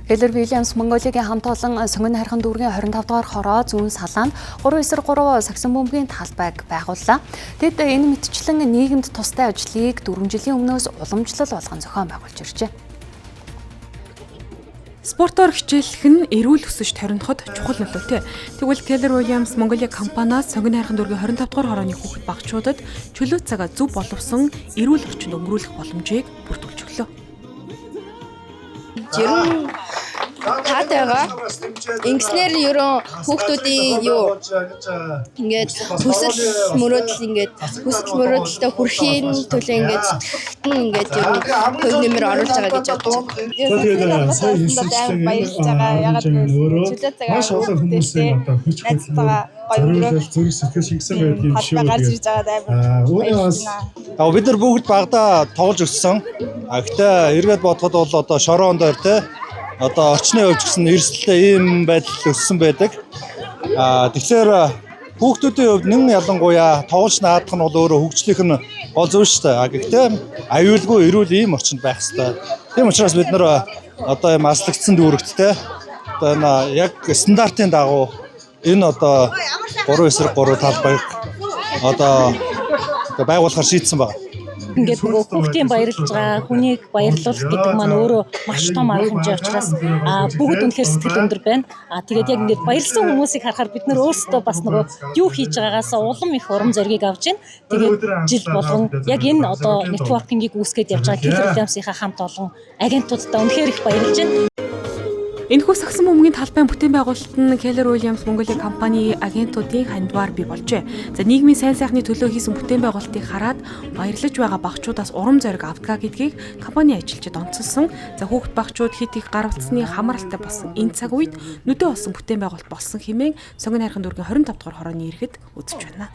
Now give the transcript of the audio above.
Keller Williams Mongolia-гийн хамт олон сонгон хайрхан дүүргийн 25 дугаар хороо зүүн салаанд 3-3 сагсан бөмбөгийн талбайг байгууллаа. Тэд энэ мэтчлэн нийгэмд тустай ажлыг 4 жилийн өмнөөс уламжлал болгон зохион байгуулж иржээ. Спортоор хичээлэх нь эрүүл өсөж ториноход чухал нөлөөтэй. Тэгвэл Keller Williams Mongolia компаниас сонгон хайрхан дүүргийн 25 дугаар хорооны хүүхэд багчуудад чөлөө цагаа зөв боловсон эрүүл орчинд өнгөрүүлэх боломжийг бүрдүүлж өглөө. Жирэн таатайгаа ингэснээр ерөн хүүхдүүдийн юу ингээд хүсэл мөрөөдөлтөд хүрэхийн төлөө ингээд сэтгэхтэн ингээд ерөн хөв нэмэр оруулж байгаа гэж бодож байна. Тэгээд сайн хэлсэнчлэн баярлж байгаа. Ягаад гэвэл чөлөө цагаа маш олон хүмүүсийн одоо хүч найзтайгаа гоё өнгөрөөх зүрх сэтгэл шингэсэн байдгийн жишээ гарч ирж байгаа даа. Бид нар бүгд багада тоглож өссөн. Гэхдээ эргээд бодоход бол одоо шороонд ойр те одоо орчны хувьд гэсэн эрсдэлтэй ийм байдал өссөн байдаг. Тэгэхээр хүүхдүүдийн хувьд нэн ялангуяа тоглож наадах нь бол өөрөө хөгжлийнх нь гол зүйл шүү дээ. Гэхдээ аюулгүй эрүүл ийм орчинд байх хэрэгтэй. Тийм учраас бид нар одоо ийм аслагдсан дүүрэгттэй одоо энэ яг стандартын дагуу энэ одоо 3-3 талбайг одоо байгуулахар шийдсэн байна. Ингээд нөгөө хүүхдийн баярлж байгаа хүнийг баярлуулах гэдэг маань өөрөө маш том арга хэмжээ учраас бүгд үнэхээр сэтгэл өндөр байна. Тэгээд яг ингээд баярлсан хүмүүсийг харахаар бид нар өөрсдөө бас нөгөө юу хийж байгаагаас улам их урам зориг авж байна. Тэгээд жил болгон яг энэ одоо нэтворкингийг үүсгэж явж байгаа Keller Williams-ийнхаа хамт олон агентуудтай үнэхээр их баярлж байна. Энэхүү сагсан бөмбөгийн талбайн бүтээн байгуулалт нь Keller Williams Mongolia компани агентуудын хандваар бий болжээ. За нийгмийн сайн сайхны төлөө хийсэн бүтээн байгуулалтыг хараад баярлаж байгаа багчуудаас урам зориг авдгаа гэдгийг компани ажилчид онцолсон. За хүүхэд багчууд хит их гар утасны хамааралтай болсон энэ цаг үед нүдэ олсон бүтээн байгуулалт болсон хэмээн сонгон хайрхан дүүргийн 25 дугаар хорооны ирэхэд үзэж байна.